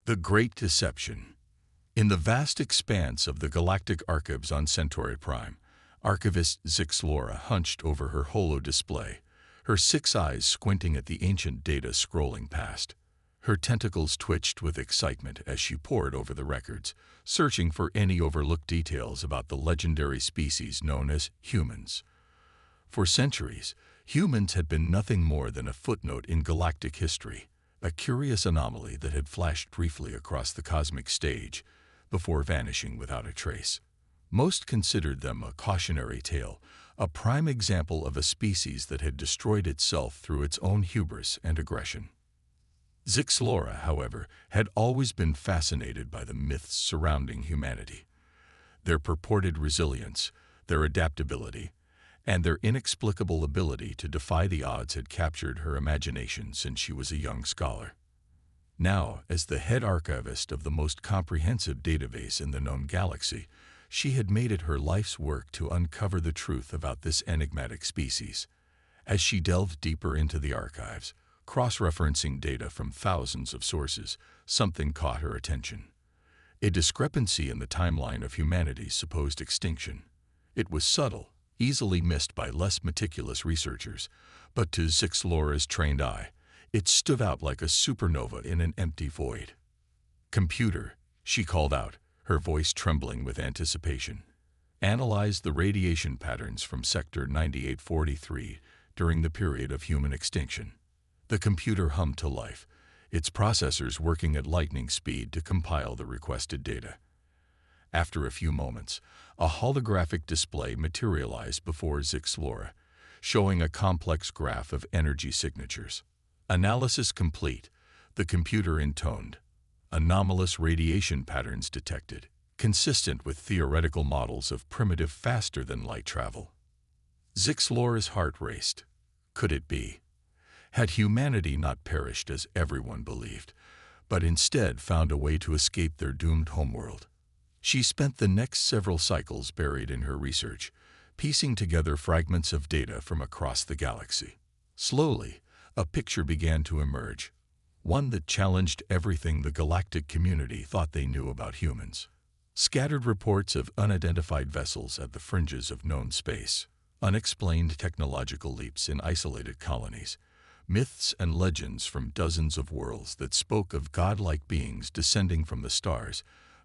The Great Deception. In the vast expanse of the Galactic Archives on Centauri Prime, archivist Zixlora hunched over her holo display, her 6 eyes squinting at the ancient data scrolling past. Her tentacles twitched with excitement as she pored over the records, searching for any overlooked details about the legendary species known as humans. For centuries, humans had been nothing more than a footnote in galactic history, a curious anomaly that had flashed briefly across the cosmic stage before vanishing without a trace. Most considered them a cautionary tale, a prime example of a species that had destroyed itself through its own hubris and aggression. Zixlora, however, had always been fascinated by the myths surrounding humanity. Their purported resilience, their adaptability, and their inexplicable ability to defy the odds had captured her imagination since she was a young scholar. Now, as the head archivist of the most comprehensive database in the known galaxy, she had made it her life's work to uncover the truth about this enigmatic species. As she delved deeper into the archives, cross-referencing data from thousands of sources, something caught her attention. A discrepancy in the timeline of humanity's supposed extinction. It was subtle, easily missed by less meticulous researchers, but to Zixlora's trained eye, it stood out like a supernova in an empty void. "Computer," she called out, her voice trembling with anticipation. "Analyze the radiation patterns from Sector 9843 during the period of human extinction." The computer hummed to life, its processors working at lightning speed to compile the requested data. After a few moments, a holographic display materialized before Zixlora, showing a complex graph of energy signatures. Analysis complete, the computer intoned. Anomalous radiation patterns detected, consistent with theoretical models of primitive faster-than-light travel. Zixlora's heart raced. Could it be? Had humanity not perished as everyone believed, but instead found a way to escape their doomed homeworld? She spent the next several cycles buried in her research, piecing together fragments of data from across the galaxy. Slowly, a picture began to emerge, one that challenged everything the galactic community thought they knew about humans. Scattered reports of unidentified vessels at the fringes of known space, unexplained technological leaps in isolated colonies, myths and legends from dozens of worlds that spoke of godlike beings descending from the stars,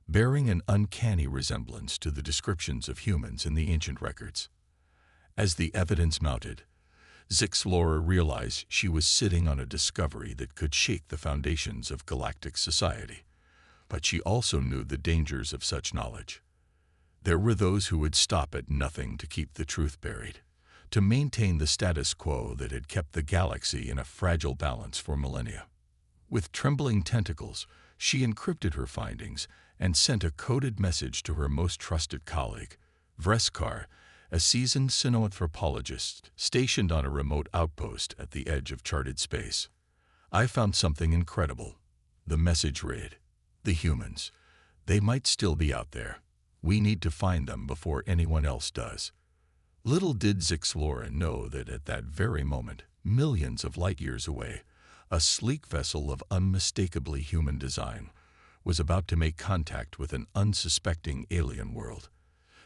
bearing an uncanny resemblance to the descriptions of humans in the ancient records. As the evidence mounted, Zixlora realized she was sitting on a discovery that could shake the foundations of galactic society. But she also knew the dangers of such knowledge. There were those who would stop at nothing to keep the truth buried, to maintain the status quo that had kept the galaxy in a fragile balance for millennia. With trembling tentacles, she encrypted her findings and sent a coded message to her most trusted colleague, Vreskar, a seasoned cynoanthropologist stationed on a remote outpost at the edge of charted space. "I found something incredible," the message read. "The humans. They might still be out there. We need to find them before anyone else does." Little did Zixlora know that at that very moment, millions of light-years away, a sleek vessel of unmistakably human design was about to make contact with an unsuspecting alien world,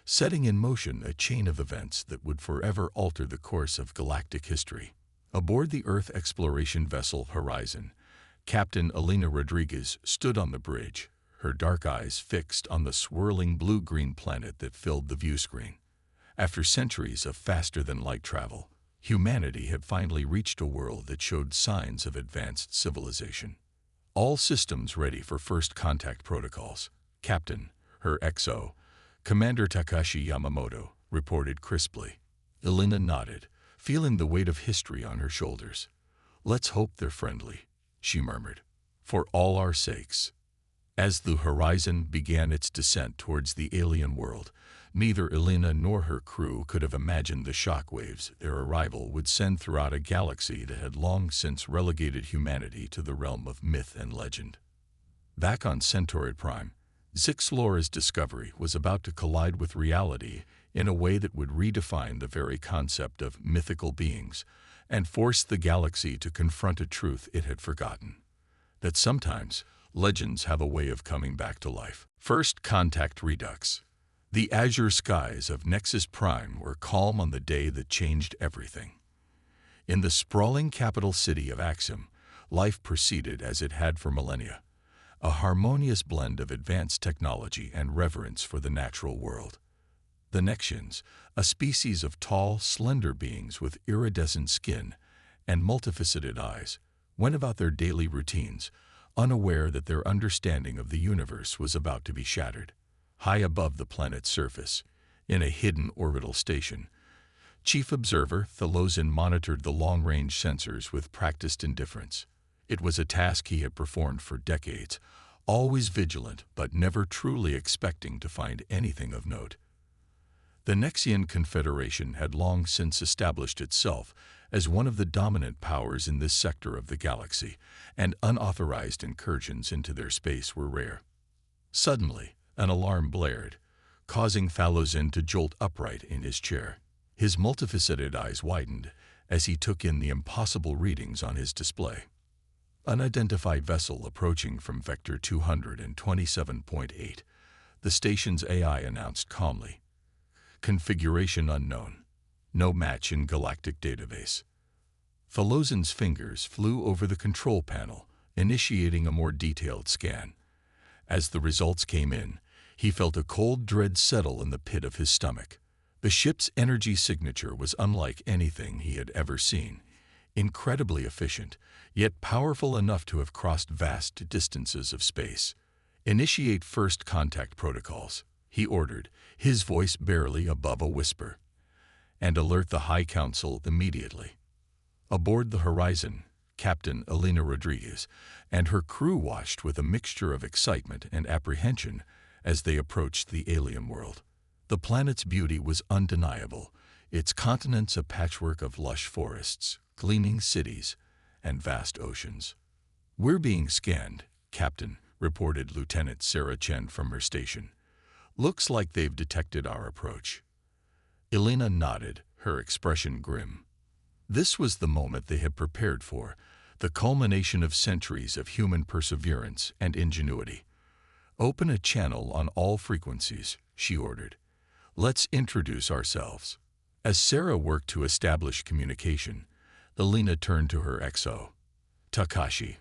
setting in motion a chain of events that would forever alter the course of galactic history. Aboard the Earth exploration vessel Horizon, Captain Elena Rodriguez stood on the bridge, her dark eyes fixed on the swirling blue-green planet that filled the viewscreen. After centuries of faster-than-light travel, humanity had finally reached a world that showed signs of advanced civilization. All systems ready for first contact protocols. Captain, her XO, Commander Takashi Yamamoto, reported crisply. Elena nodded, feeling the weight of history on her shoulders. "Let's hope they're friendly," she murmured. "For all our sakes." As the Horizon began its descent towards the alien world, neither Elena nor her crew could have imagined the shockwaves their arrival would send throughout a galaxy that had long since relegated humanity to the realm of myth and legend. Back on Centauri Prime, Zixlora's discovery was about to collide with reality in a way that would redefine the very concept of mythical beings and force the galaxy to confront a truth it had forgotten: that sometimes legends have a way of coming back to life. First Contact Redux. The azure skies of Nexus Prime were calm on the day that changed everything. In the sprawling capital city of Axiom, life proceeded as it had for millennia, a harmonious blend of advanced technology and reverence for the natural world. The Nexians, a species of tall, slender beings with iridescent skin and multifaceted eyes, went about their daily routines, unaware that their understanding of the universe was about to be shattered. High above the planet's surface, in a hidden orbital station, Chief Observer Thalozin monitored the long-range sensors with practiced indifference. It was a task he had performed for decades, always vigilant but never truly expecting to find anything of note. The Nexian Confederation had long since established itself as one of the dominant powers in this sector of the galaxy, and unauthorized incursions into their space were rare. Suddenly, an alarm blared, causing Thalozin to jolt upright in his chair. His multifaceted eyes widened as he took in the impossible readings on his display. Unidentified vessel approaching from Vector 227.8, the station's AI announced calmly. Configuration unknown. No match in Galactic database. Thalozin's fingers flew over the control panel, initiating a more detailed scan. As the results came in, he felt a cold dread settle in the pit of his stomach. The ship's energy signature was unlike anything he had ever seen. Incredibly efficient, yet powerful enough to have crossed vast distances of space. Initiate first contact protocols, he ordered, his voice barely above a whisper. And alert the High Council immediately. Aboard the Horizon, Captain Elena Rodriguez and her crew watched with a mixture of excitement and apprehension as they approached the alien world. The planet's beauty was undeniable, its continents a patchwork of lush forests, gleaming cities, and vast oceans. "We're being scanned, Captain," reported Lieutenant Sarah Chen from her station. "Looks like they've detected our approach." Elena nodded, her expression grim. This was the moment they had prepared for, the culmination of centuries of human perseverance and ingenuity. "Open a channel on all frequencies," she ordered. "Let's introduce ourselves." As Sarah worked to establish communication, Elena turned to her XO. "Takashi,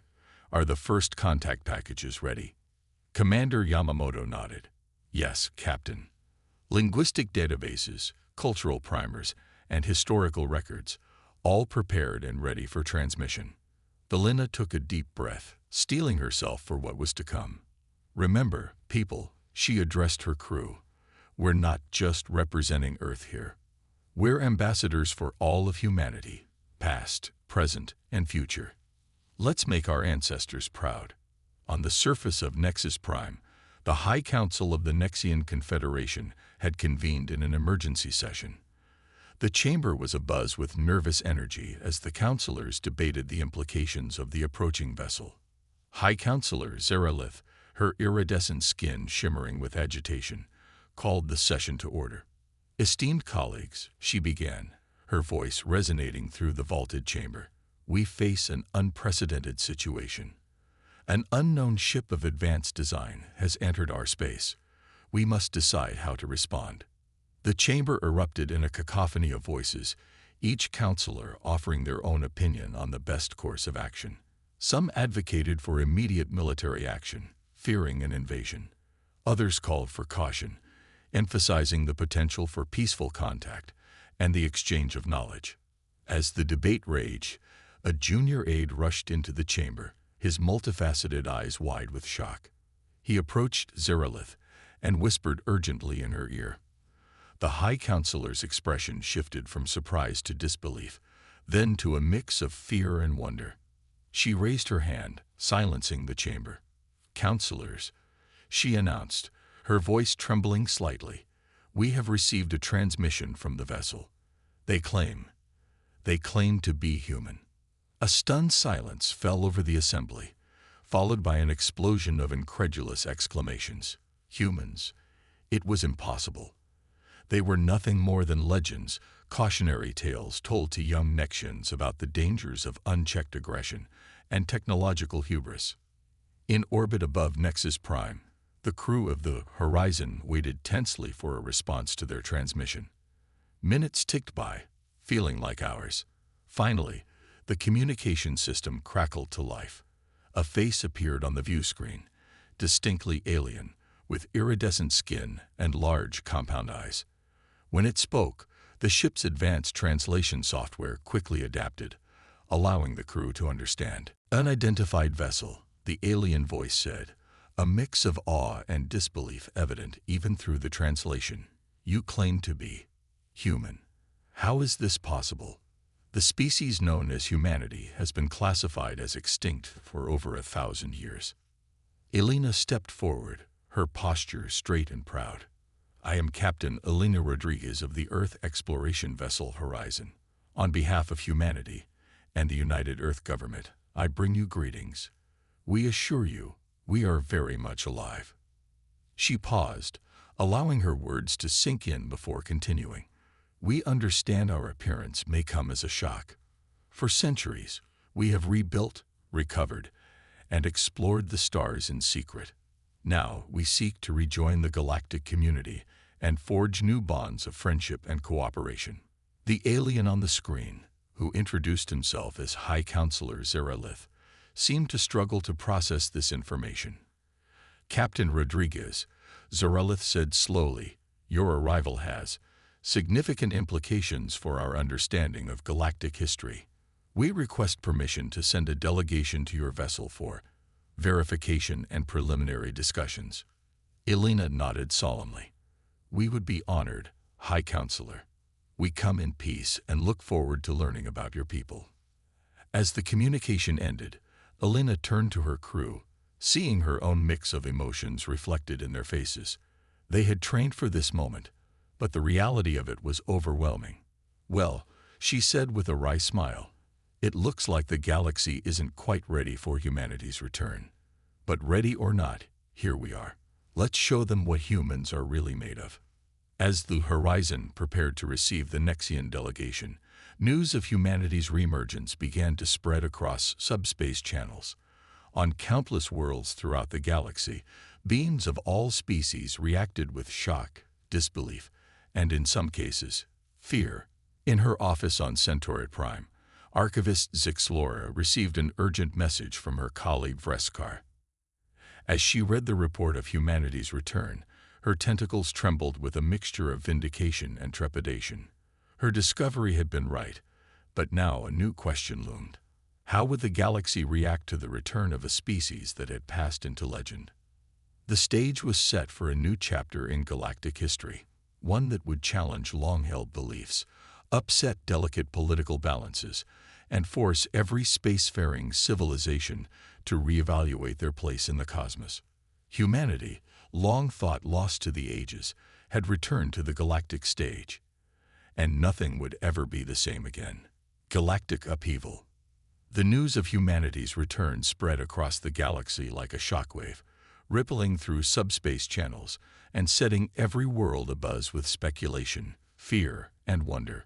are the first contact packages ready?" Commander Yamamoto nodded. "Yes, Captain." Linguistic databases, cultural primers, and historical records, all prepared and ready for transmission. Elena took a deep breath, steeling herself for what was to come. "Remember, people," she addressed her crew, "we're not just representing Earth here. We're ambassadors for all of humanity, past, present, and future. Let's make our ancestors proud." On the surface of Nexus Prime, the High Council of the Nexian Confederation had convened in an emergency session. The chamber was abuzz with nervous energy as the councilors debated the implications of the approaching vessel. High Councilor Zeralith, her iridescent skin shimmering with agitation, called the session to order. "Esteemed colleagues," she began, her voice resonating through the vaulted chamber, "we face an unprecedented situation. An unknown ship of advanced design has entered our space. We must decide how to respond." The chamber erupted in a cacophony of voices, each counselor offering their own opinion on the best course of action. Some advocated for immediate military action, fearing an invasion. Others called for caution, emphasizing the potential for peaceful contact and the exchange of knowledge. As the debate raged, a junior aide rushed into the chamber, his multifaceted eyes wide with shock. He approached Zeralith and whispered urgently in her ear. The High Councilor's expression shifted from surprise to disbelief, then to a mix of fear and wonder. She raised her hand, silencing the chamber. "Councilors," she announced, her voice trembling slightly, "we have received a transmission from the vessel. They claim to be human." A stunned silence fell over the assembly, followed by an explosion of incredulous exclamations. Humans? It was impossible. They were nothing more than legends, cautionary tales told to young Nexians about the dangers of unchecked aggression and technological hubris. In orbit above Nexus Prime, the crew of the Horizon waited tensely for a response to their transmission. Minutes ticked by, feeling like hours. Finally, the communication system crackled to life. A face appeared on the view screen, distinctly alien, with iridescent skin and large compound eyes. When it spoke, the ship's advanced translation software quickly adapted, allowing the crew to understand. Unidentified vessel, the alien voice said, a mix of awe and disbelief evident even through the translation. You claim to be human. How is this possible? The species known as humanity has been classified as extinct for over 1,000 years. Elena stepped forward, her posture straight and proud. I am Captain Elena Rodriguez of the Earth exploration vessel Horizon. On behalf of humanity and the United Earth Government, I bring you greetings. We assure you, we are very much alive. She paused, allowing her words to sink in before continuing. We understand our appearance may come as a shock. For centuries, we have rebuilt, recovered, and explored the stars in secret. Now we seek to rejoin the galactic community and forge new bonds of friendship and cooperation. The alien on the screen, who introduced himself as High Counselor Zeralith, seemed to struggle to process this information. Captain Rodriguez, Zeralith said slowly, your arrival has significant implications for our understanding of galactic history. We request permission to send a delegation to your vessel for verification and preliminary discussions. Elena nodded solemnly. We would be honored, High Counselor. We come in peace and look forward to learning about your people. As the communication ended, Elena turned to her crew, seeing her own mix of emotions reflected in their faces. They had trained for this moment, but the reality of it was overwhelming. Well, she said with a wry smile, it looks like the galaxy isn't quite ready for humanity's return. But ready or not, here we are. Let's show them what humans are really made of. As the Horizon prepared to receive the Nexian delegation, news of humanity's reemergence began to spread across subspace channels. On countless worlds throughout the galaxy, beings of all species reacted with shock, disbelief, and in some cases, fear. In her office on Centauri Prime, Archivist Zixlora received an urgent message from her colleague Vreskar. As she read the report of humanity's return, her tentacles trembled with a mixture of vindication and trepidation. Her discovery had been right, but now a new question loomed. How would the galaxy react to the return of a species that had passed into legend? The stage was set for a new chapter in galactic history, one that would challenge long-held beliefs, upset delicate political balances, and force every spacefaring civilization to reevaluate their place in the cosmos. Humanity, long thought lost to the ages, had returned to the galactic stage, and nothing would ever be the same again. Galactic upheaval. The news of humanity's return spread across the galaxy like a shockwave, rippling through subspace channels and setting every world abuzz with speculation, fear, and wonder.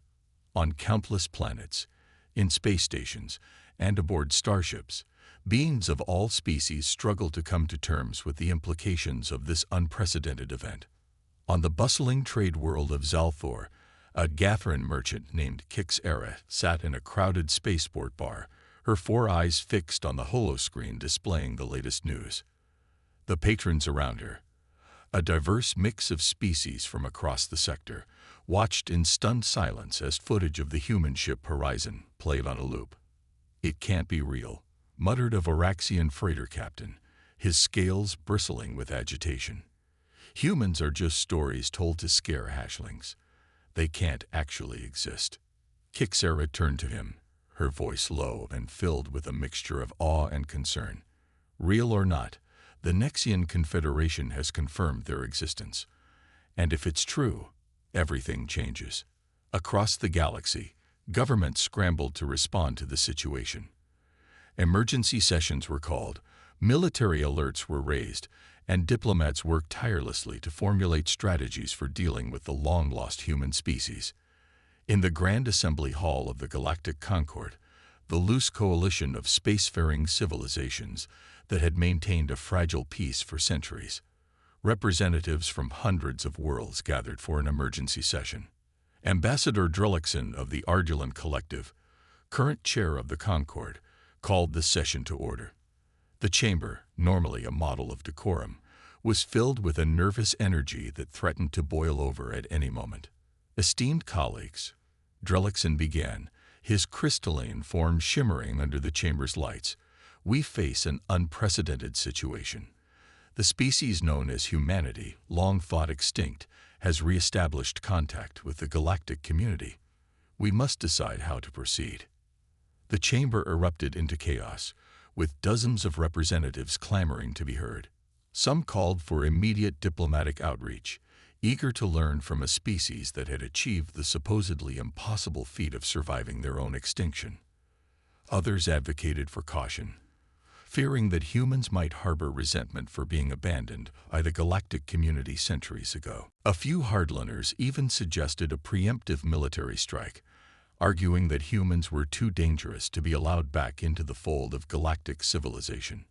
On countless planets, in space stations, and aboard starships, beings of all species struggled to come to terms with the implications of this unprecedented event. On the bustling trade world of Zalthor, a Gathran merchant named Kix-Era sat in a crowded spaceport bar, her 4 eyes fixed on the holoscreen displaying the latest news. The patrons around her, a diverse mix of species from across the sector, watched in stunned silence as footage of the human ship Horizon played on a loop. It can't be real, muttered a Voraxian freighter captain, his scales bristling with agitation. Humans are just stories told to scare hatchlings. They can't actually exist. Kix-Era turned to him, her voice low and filled with a mixture of awe and concern. Real or not, the Nexian Confederation has confirmed their existence. And if it's true, everything changes. Across the galaxy, governments scrambled to respond to the situation. Emergency sessions were called, military alerts were raised, and diplomats worked tirelessly to formulate strategies for dealing with the long-lost human species. In the Grand Assembly Hall of the Galactic Concord, the loose coalition of spacefaring civilizations, that had maintained a fragile peace for centuries. Representatives from hundreds of worlds gathered for an emergency session. Ambassador Drellickson of the Ardulan Collective, current chair of the Concord, called the session to order. The chamber, normally a model of decorum, was filled with a nervous energy that threatened to boil over at any moment. Esteemed colleagues, Drellickson began, his crystalline form shimmering under the chamber's lights, we face an unprecedented situation. The species known as humanity, long thought extinct, has re-established contact with the galactic community. We must decide how to proceed. The chamber erupted into chaos, with dozens of representatives clamoring to be heard. Some called for immediate diplomatic outreach, eager to learn from a species that had achieved the supposedly impossible feat of surviving their own extinction. Others advocated for caution, fearing that humans might harbor resentment for being abandoned by the galactic community centuries ago. A few hardliners even suggested a preemptive military strike, arguing that humans were too dangerous to be allowed back into the fold of galactic civilization.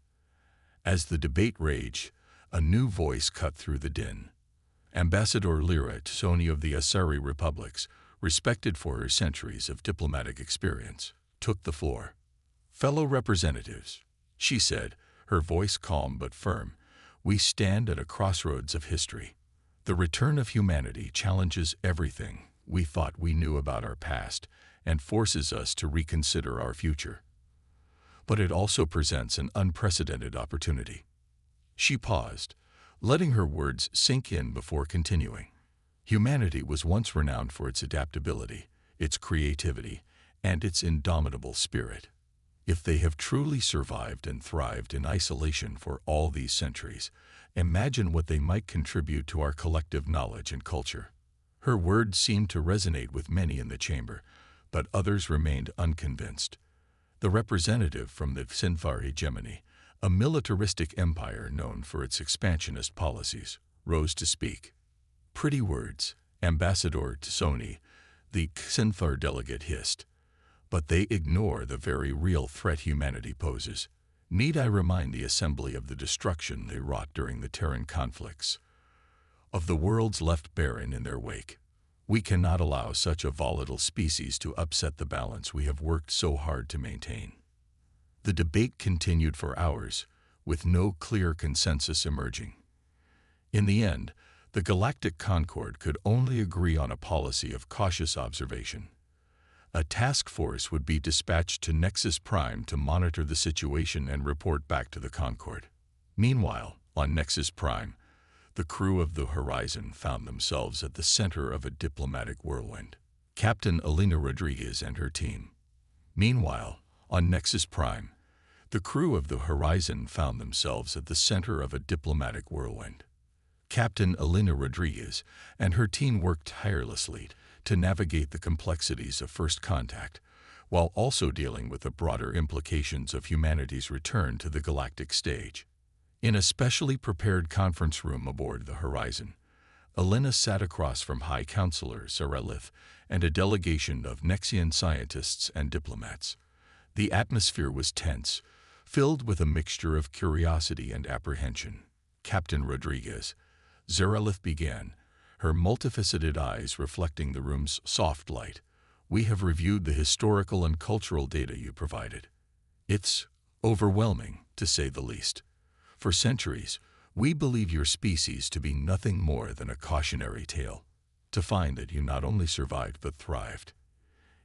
As the debate raged, a new voice cut through the din. Ambassador Lyra Tsoni of the Asari Republics, respected for her centuries of diplomatic experience, took the floor. "Fellow representatives," she said, her voice calm but firm, "we stand at a crossroads of history. The return of humanity challenges everything we thought we knew about our past and forces us to reconsider our future. But it also presents an unprecedented opportunity." She paused, letting her words sink in before continuing. Humanity was once renowned for its adaptability, its creativity, and its indomitable spirit. If they have truly survived and thrived in isolation for all these centuries, imagine what they might contribute to our collective knowledge and culture. Her words seemed to resonate with many in the chamber, but others remained unconvinced. The representative from the Sinfar hegemony, a militaristic empire known for its expansionist policies, rose to speak. "Pretty words," Ambassador Tsoni, the Sinfar delegate, hissed, "but they ignore the very real threat humanity poses. Need I remind the Assembly of the destruction they wrought during the Terran conflicts, of the worlds left barren in their wake? We cannot allow such a volatile species to upset the balance we have worked so hard to maintain." The debate continued for hours, with no clear consensus emerging. In the end, the Galactic Concord could only agree on a policy of cautious observation. A task force would be dispatched to Nexus Prime to monitor the situation and report back to the Concord. Meanwhile, on Nexus Prime, the crew of the Horizon found themselves at the center of a diplomatic whirlwind. Captain Alina Rodriguez and her team. Meanwhile, on Nexus Prime, the crew of the Horizon found themselves at the center of a diplomatic whirlwind. Captain Alina Rodriguez and her team worked tirelessly to navigate the complexities of first contact, while also dealing with the broader implications of humanity's return to the galactic stage. In a specially prepared conference room aboard the Horizon, Alina sat across from High Counselor Zarelith and a delegation of Nexian scientists and diplomats. The atmosphere was tense, filled with a mixture of curiosity and apprehension. "Captain Rodriguez," Zarelith began, her multifaceted eyes reflecting the room's soft light, "we have reviewed the historical and cultural data you provided. It's overwhelming, to say the least. For centuries, we believe your species to be nothing more than a cautionary tale. To find that you not only survived but thrived,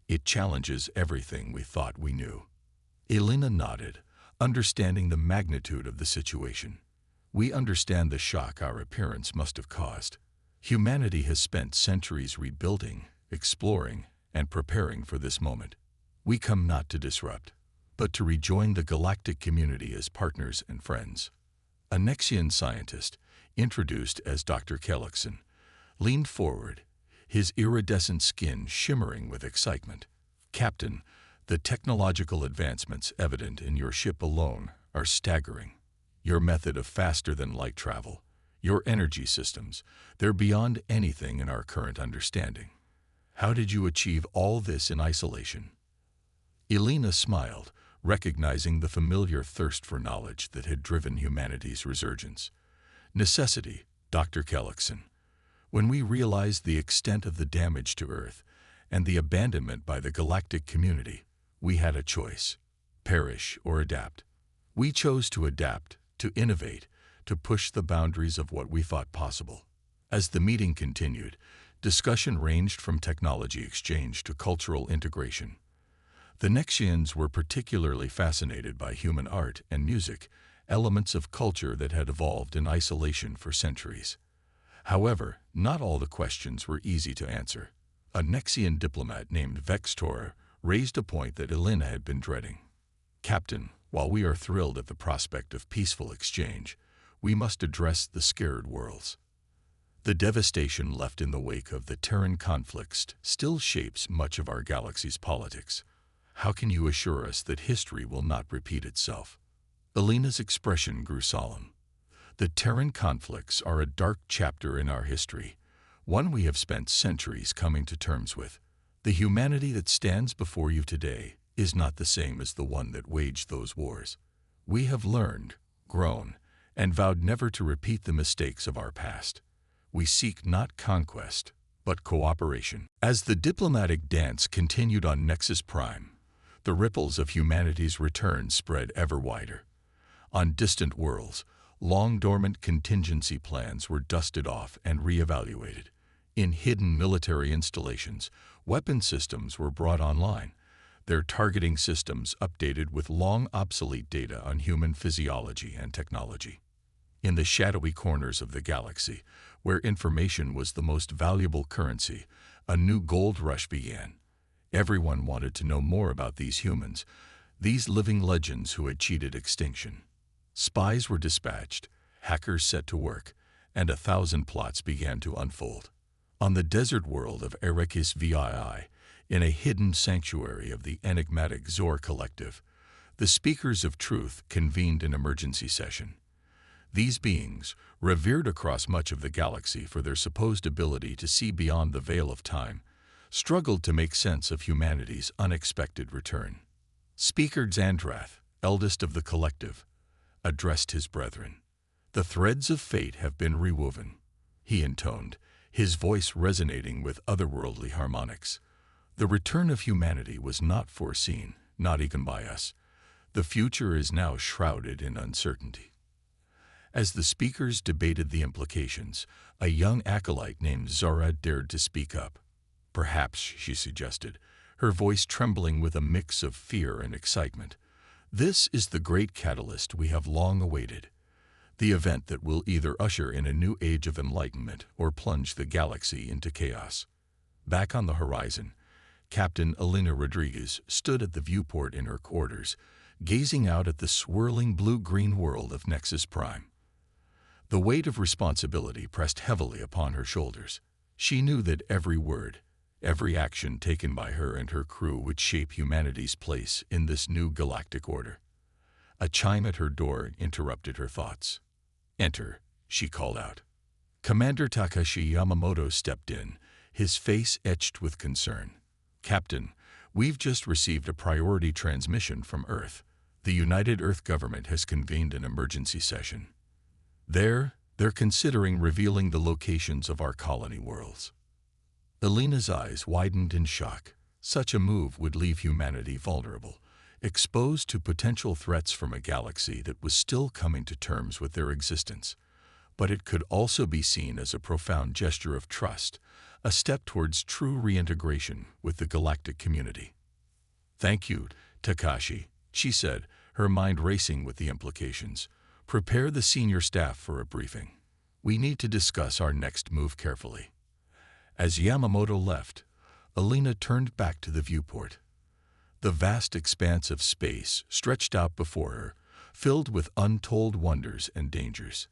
it challenges everything we thought we knew." Elena nodded, understanding the magnitude of the situation. "We understand the shock our appearance must have caused. Humanity has spent centuries rebuilding, exploring, and preparing for this moment. We come not to disrupt, but to rejoin the galactic community as partners and friends." A Nexian scientist, introduced as Dr. Kellickson, leaned forward, his iridescent skin shimmering with excitement. "Captain, the technological advancements evident in your ship alone are staggering. Your method of faster-than-light travel, your energy systems, they're beyond anything in our current understanding. How did you achieve all this in isolation?" Elena smiled, recognizing the familiar thirst for knowledge that had driven humanity's resurgence. Necessity, Dr. Kellickson. When we realized the extent of the damage to Earth and the abandonment by the galactic community, we had a choice: perish or adapt. We chose to adapt, to innovate, to push the boundaries of what we thought possible. As the meeting continued, discussion ranged from technology exchange to cultural integration. The Nexians were particularly fascinated by human art and music, elements of culture that had evolved in isolation for centuries. However, not all the questions were easy to answer. A Nexian diplomat named Vextor raised a point that Elena had been dreading. "Captain, while we are thrilled at the prospect of peaceful exchange, we must address the scared worlds. The devastation left in the wake of the Terran conflicts still shapes much of our galaxy's politics. How can you assure us that history will not repeat itself?" Elena's expression grew solemn. "The Terran conflicts are a dark chapter in our history, one we have spent centuries coming to terms with. The humanity that stands before you today is not the same as the one that waged those wars. We have learned, grown, and vowed never to repeat the mistakes of our past. We seek not conquest, but cooperation." As the diplomatic dance continued on Nexus Prime, the ripples of humanity's return spread ever wider. On distant worlds, long-dormant contingency plans were dusted off and reevaluated. In hidden military installations, weapon systems were brought online, their targeting systems updated with long-obsolete data on human physiology and technology. In the shadowy corners of the galaxy, where information was the most valuable currency, a new gold rush began. Everyone wanted to know more about these humans, these living legends who had cheated extinction. Spies were dispatched, hackers set to work, and 1,000 plots began to unfold. On the desert world of Erekis VII, in a hidden sanctuary of the enigmatic Zor Collective, the Speakers of Truth convened an emergency session. These beings, revered across much of the galaxy for their supposed ability to see beyond the veil of time, struggled to make sense of humanity's unexpected return. Speaker Xandrath, eldest of the collective, addressed his brethren. "The threads of fate have been rewoven," he intoned, his voice resonating with otherworldly harmonics. "The return of humanity was not foreseen, not even by us. The future is now shrouded in uncertainty." As the speakers debated the implications, a young acolyte named Zara dared to speak up. "Perhaps," she suggested, her voice trembling with a mix of fear and excitement, "this is the great catalyst we have long awaited, the event that will either usher in a new age of enlightenment or plunge the galaxy into chaos." Back on the horizon, Captain Elena Rodriguez stood at the viewport in her quarters, gazing out at the swirling blue-green world of Nexus Prime. The weight of responsibility pressed heavily upon her shoulders. She knew that every word, every action taken by her and her crew would shape humanity's place in this new galactic order. A chime at her door interrupted her thoughts. "Enter," she called out. Commander Takashi Yamamoto stepped in, his face etched with concern. "Captain, we've just received a priority transmission from Earth. The United Earth government has convened an emergency session. They're considering revealing the locations of our colony worlds." Elena's eyes widened in shock. Such a move would leave humanity vulnerable, exposed to potential threats from a galaxy that was still coming to terms with their existence. But it could also be seen as a profound gesture of trust, a step towards true reintegration with the galactic community. "Thank you, Takashi," she said, her mind racing with the implications. "Prepare the senior staff for a briefing. We need to discuss our next move carefully." As Yamamoto left, Elena turned back to the viewport. The vast expanse of space stretched out before her, filled with untold wonders and dangers.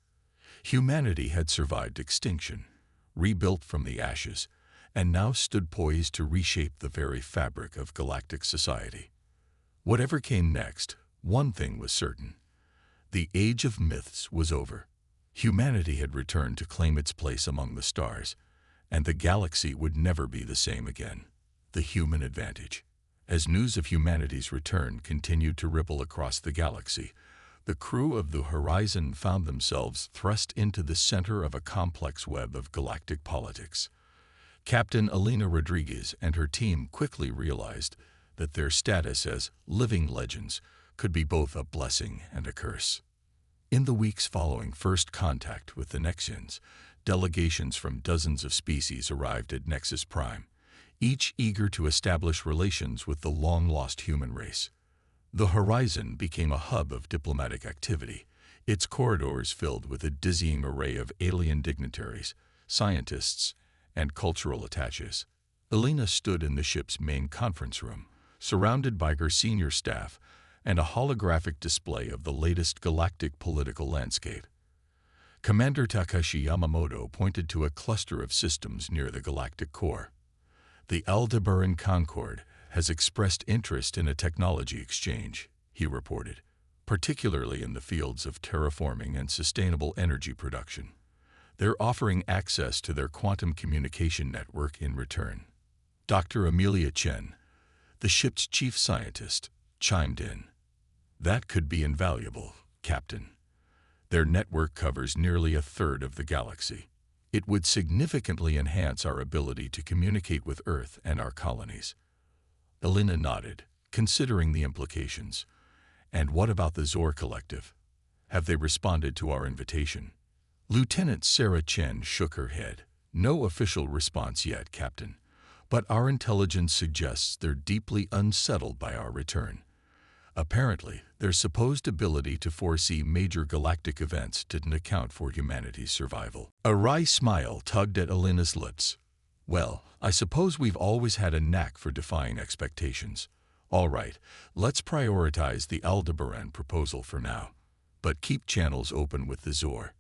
Humanity had survived extinction, rebuilt from the ashes, and now stood poised to reshape the very fabric of galactic society. Whatever came next, one thing was certain. The age of myths was over. Humanity had returned to claim its place among the stars, and the galaxy would never be the same again. The human advantage. As news of humanity's return continued to ripple across the galaxy, the crew of the Horizon found themselves thrust into the center of a complex web of galactic politics. Captain Elena Rodriguez and her team quickly realized that their status as living legends could be both a blessing and a curse. In the weeks following first contact with the Nexians, delegations from dozens of species arrived at Nexus Prime, each eager to establish relations with the long-lost human race. The Horizon became a hub of diplomatic activity, its corridors filled with a dizzying array of alien dignitaries, scientists, and cultural attaches. Elena stood in the ship's main conference room, surrounded by her senior staff and a holographic display of the latest galactic political landscape. Commander Takashi Yamamoto pointed to a cluster of systems near the galactic core. The Aldebaran Concord has expressed interest in a technology exchange, he reported, particularly in the fields of terraforming and sustainable energy production. They're offering access to their quantum communication network in return. Dr. Amelia Chen, the ship's chief scientist, chimed in. That could be invaluable, Captain. Their network covers nearly a third of the galaxy. It would significantly enhance our ability to communicate with Earth and our colonies. Elena nodded, considering the implications. And what about the Zor Collective? Have they responded to our invitation? Lieutenant Sarah Chen shook her head. No official response yet, Captain. But our intelligence suggests they're deeply unsettled by our return. Apparently, their supposed ability to foresee major galactic events didn't account for humanity's survival. A wry smile tugged at Elena's lips. Well, I suppose we've always had a knack for defying expectations. All right, let's prioritize the Aldebaran proposal for now, but keep channels open with the Zor.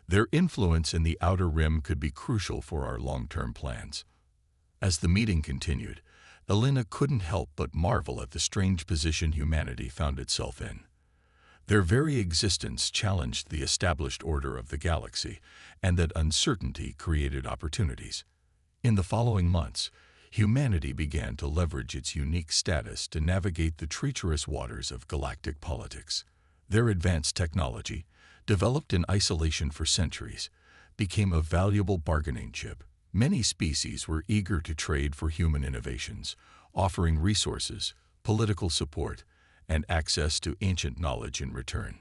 Their influence in the Outer Rim could be crucial for our long-term plans. As the meeting continued, Elena couldn't help but marvel at the strange position humanity found itself in. Their very existence challenged the established order of the galaxy, and that uncertainty created opportunities. In the following months, humanity began to leverage its unique status to navigate the treacherous waters of galactic politics. Their advanced technology, developed in isolation for centuries, became a valuable bargaining chip. Many species were eager to trade for human innovations, offering resources, political support, and access to ancient knowledge in return.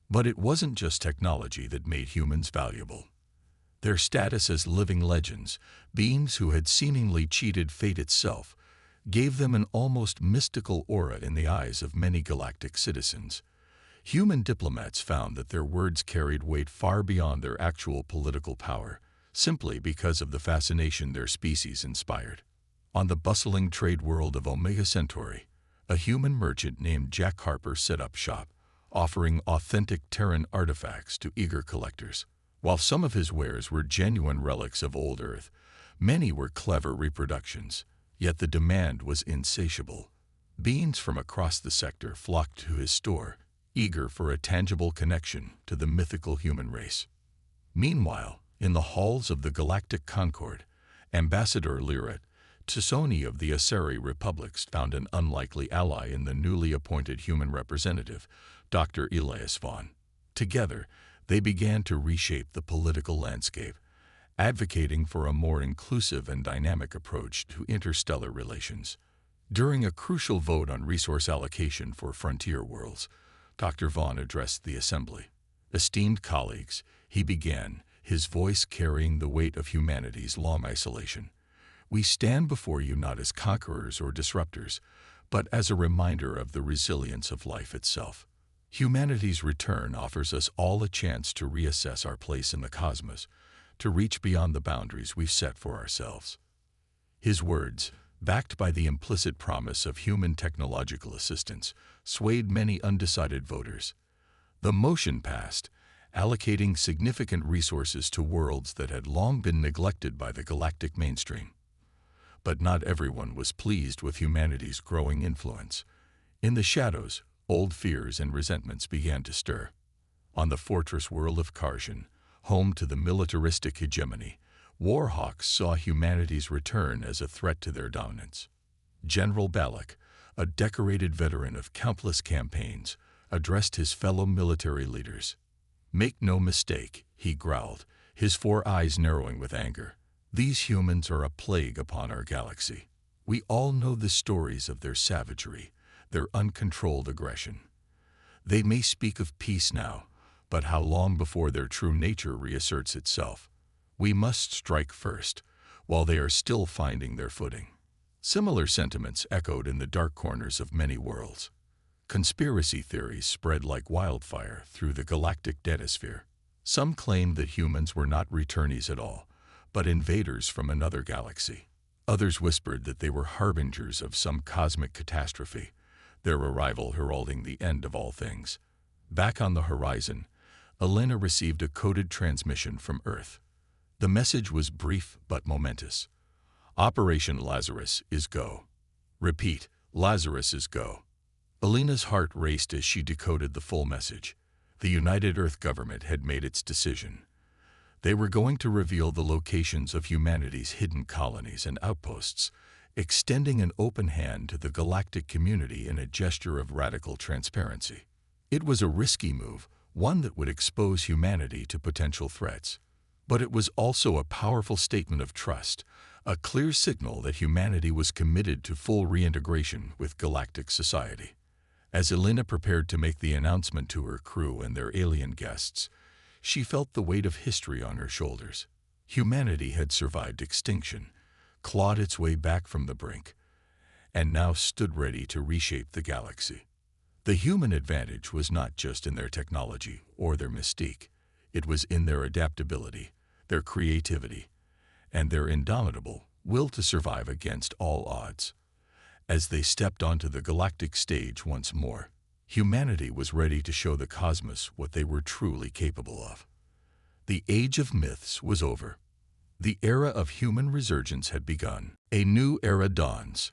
But it wasn't just technology that made humans valuable. Their status as living legends, beings who had seemingly cheated fate itself, gave them an almost mystical aura in the eyes of many galactic citizens. Human diplomats found that their words carried weight far beyond their actual political power, simply because of the fascination their species inspired. On the bustling trade world of Omega Centauri, a human merchant named Jack Harper set up shop, offering authentic Terran artifacts to eager collectors. While some of his wares were genuine relics of old Earth, many were clever reproductions, yet the demand was insatiable. Beings from across the sector flocked to his store, eager for a tangible connection to the mythical human race. Meanwhile, in the halls of the Galactic Concord, Ambassador Lyrat, Tisoni of the Asari Republics, found an unlikely ally in the newly appointed human representative, Dr. Elias Vaughn. Together, they began to reshape the political landscape, advocating for a more inclusive and dynamic approach to interstellar relations. During a crucial vote on resource allocation for frontier worlds, Dr. Vaughn addressed the assembly. Esteemed colleagues, he began, his voice carrying the weight of humanity's long isolation. We stand before you not as conquerors or disruptors, but as a reminder of the resilience of life itself. Humanity's return offers us all a chance to reassess our place in the cosmos, to reach beyond the boundaries we've set for ourselves. His words, backed by the implicit promise of human technological assistance, swayed many undecided voters. The motion passed, allocating significant resources to worlds that had long been neglected by the galactic mainstream. But not everyone was pleased with humanity's growing influence. In the shadows, old fears and resentments began to stir. On the fortress world of Karshan, home to the militaristic hegemony, warhawks saw humanity's return as a threat to their dominance. General Balak, a decorated veteran of countless campaigns, addressed his fellow military leaders. "Make no mistake," he growled, his 4 eyes narrowing with anger. "These humans are a plague upon our galaxy. We all know the stories of their savagery, their uncontrolled aggression. They may speak of peace now, but how long before their true nature reasserts itself? We must strike first, while they are still finding their footing." Similar sentiments echoed in the dark corners of many worlds. Conspiracy theories spread like wildfire through the galactic datasphere. Some claimed that humans were not returnees at all, but invaders from another galaxy. Others whispered that they were harbingers of some cosmic catastrophe, their arrival heralding the end of all things. Back on the horizon, Elena received a coded transmission from Earth. The message was brief but momentous. "Operation Lazarus is go." Repeat, "Lazarus is go." Elena's heart raced as she decoded the full message. The United Earth government had made its decision. They were going to reveal the locations of humanity's hidden colonies and outposts, extending an open hand to the galactic community in a gesture of radical transparency. It was a risky move, one that would expose humanity to potential threats. But it was also a powerful statement of trust, a clear signal that humanity was committed to full reintegration with galactic society. As Elena prepared to make the announcement to her crew and their alien guests, she felt the weight of history on her shoulders. Humanity had survived extinction, clawed its way back from the brink, and now stood ready to reshape the galaxy. The human advantage was not just in their technology or their mystique. It was in their adaptability, their creativity, and their indomitable will to survive against all odds. As they stepped onto the galactic stage once more, humanity was ready to show the cosmos what they were truly capable of. The age of myths was over. The era of human resurgence had begun. A new era dawns.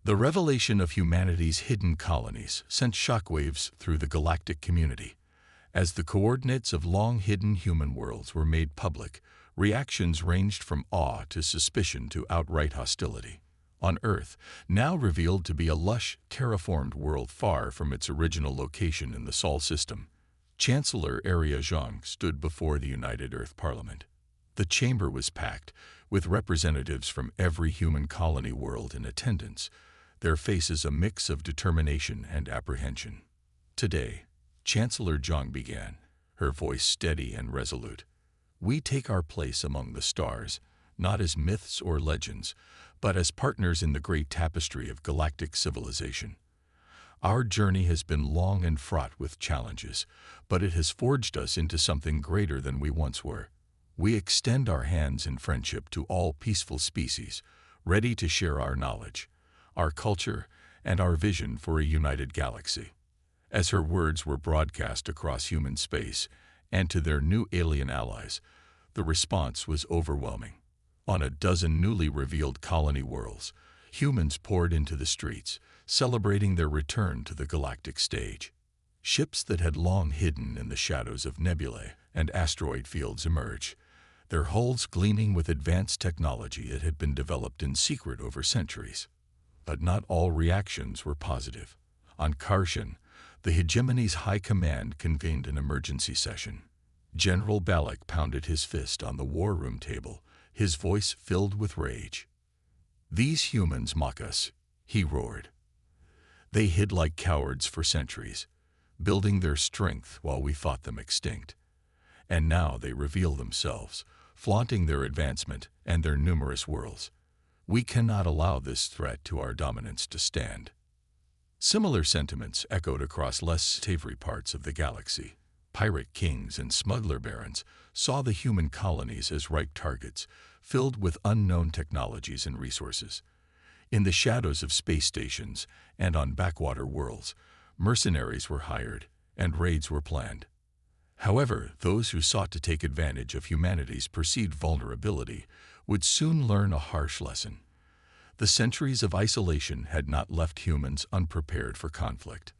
The revelation of humanity's hidden colonies sent shockwaves through the galactic community. As the coordinates of long-hidden human worlds were made public, reactions ranged from awe to suspicion to outright hostility. On Earth, now revealed to be a lush, terraformed world far from its original location in the Sol system, Chancellor Aria Zhang stood before the United Earth Parliament. The chamber was packed, with representatives from every human colony world in attendance, their faces a mix of determination and apprehension. "Today," Chancellor Zhang began, her voice steady and resolute, "we take our place among the stars, not as myths or legends, but as partners in the great tapestry of galactic civilization. Our journey has been long and fraught with challenges, but it has forged us into something greater than we once were. We extend our hands in friendship to all peaceful species, ready to share our knowledge, our culture, and our vision for a united galaxy." As her words were broadcast across human space and to their new alien allies, the response was overwhelming. On a dozen newly revealed colony worlds, humans poured into the streets, celebrating their return to the galactic stage. Ships that had long hidden in the shadows of nebulae and asteroid fields emerged, their hulls gleaming with advanced technology that had been developed in secret over centuries. But not all reactions were positive. On Karshan, the hegemony's high command convened an emergency session. General Balak pounded his fist on the war room table, his voice filled with rage. "These humans mock us," he roared. "They hid like cowards for centuries, building their strength while we fought them extinct. And now they reveal themselves, flaunting their advancement and their numerous worlds. We cannot allow this threat to our dominance to stand." Similar sentiments echoed across less savory parts of the galaxy. Pirate kings and smuggler barons saw the human colonies as ripe targets, filled with unknown technologies and resources. In the shadows of space stations and on backwater worlds, mercenaries were hired and raids were planned. However, those who sought to take advantage of humanity's perceived vulnerability would soon learn a harsh lesson. The centuries of isolation had not left humans unprepared for conflict.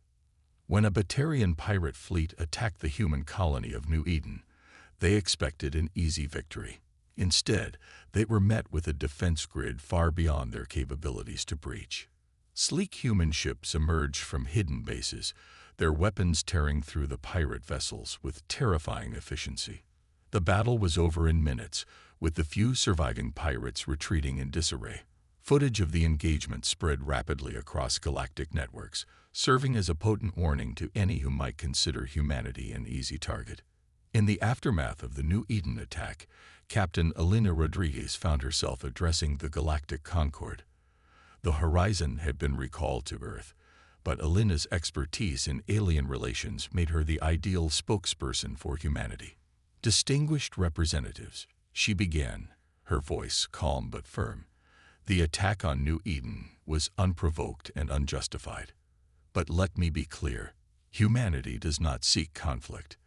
When a Batarian pirate fleet attacked the human colony of New Eden, they expected an easy victory. Instead, they were met with a defense grid far beyond their capabilities to breach. Sleek human ships emerged from hidden bases, their weapons tearing through the pirate vessels with terrifying efficiency. The battle was over in minutes, with the few surviving pirates retreating in disarray. Footage of the engagement spread rapidly across galactic networks, serving as a potent warning to any who might consider humanity an easy target. In the aftermath of the New Eden attack, Captain Elena Rodriguez found herself addressing the Galactic Concord. The Horizon had been recalled to Earth, but Elena's expertise in alien relations made her the ideal spokesperson for humanity. Distinguished representatives, she began, her voice calm but firm. The attack on New Eden was unprovoked and unjustified. But let me be clear, humanity does not seek conflict.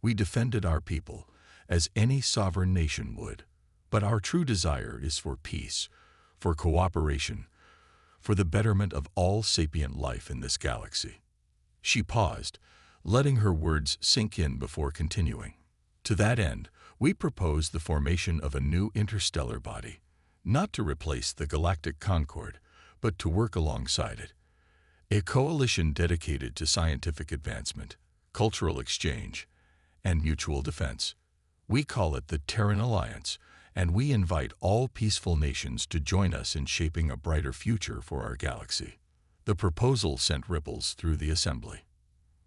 We defended our people, as any sovereign nation would. But our true desire is for peace, for cooperation, for the betterment of all sapient life in this galaxy. She paused, letting her words sink in before continuing. To that end, we propose the formation of a new interstellar body, not to replace the Galactic Concord, but to work alongside it. A coalition dedicated to scientific advancement, cultural exchange, and mutual defense. We call it the Terran Alliance, and we invite all peaceful nations to join us in shaping a brighter future for our galaxy. The proposal sent ripples through the assembly.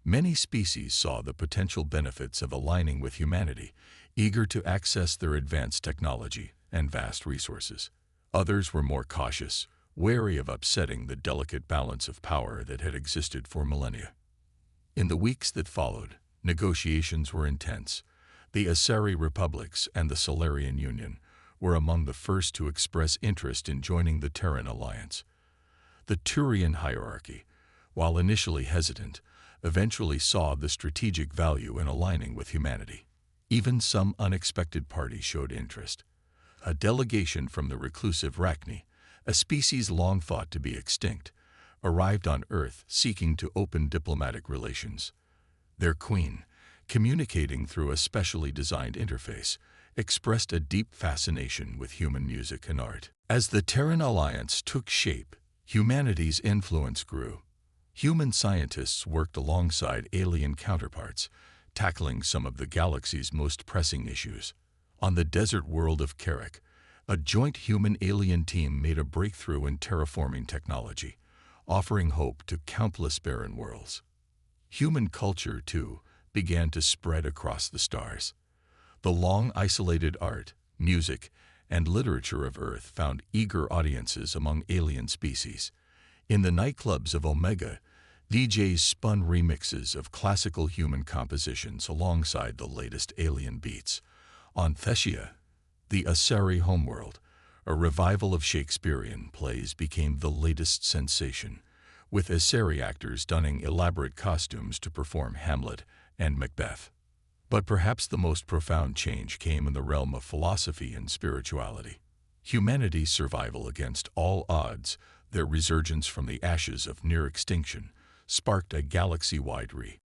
Many species saw the potential benefits of aligning with humanity, eager to access their advanced technology and vast resources. Others were more cautious, wary of upsetting the delicate balance of power that had existed for millennia. In the weeks that followed, negotiations were intense. The Asari Republics and the Solarian Union were among the first to express interest in joining the Terran Alliance. The Turian hierarchy, while initially hesitant, eventually saw the strategic value in aligning with humanity. Even some unexpected parties showed interest. A delegation from the reclusive Rachni, a species long thought to be extinct, arrived on Earth seeking to open diplomatic relations. Their queen, communicating through a specially designed interface, expressed a deep fascination with human music and art. As the Terran Alliance took shape, humanity's influence grew. Human scientists worked alongside alien counterparts, tackling some of the galaxy's most pressing issues. On the desert world of Carrick, a joint human-alien team made a breakthrough in terraforming technology, offering hope to countless barren worlds. Human culture, too, began to spread across the stars. The long-isolated art, music, and literature of Earth found eager audiences among alien species. In the nightclubs of Omega, DJs spun remixes of classical human compositions alongside the latest alien beats. On Thessia, the Asari homeworld, a revival of Shakespearean plays became the latest sensation, with Asari actors donning elaborate costumes to perform Hamlet and Macbeth. But perhaps the most profound change came in the realm of philosophy and spirituality. Humanity's survival against all odds, their resurgence from the ashes of near extinction, sparked a galaxy-wide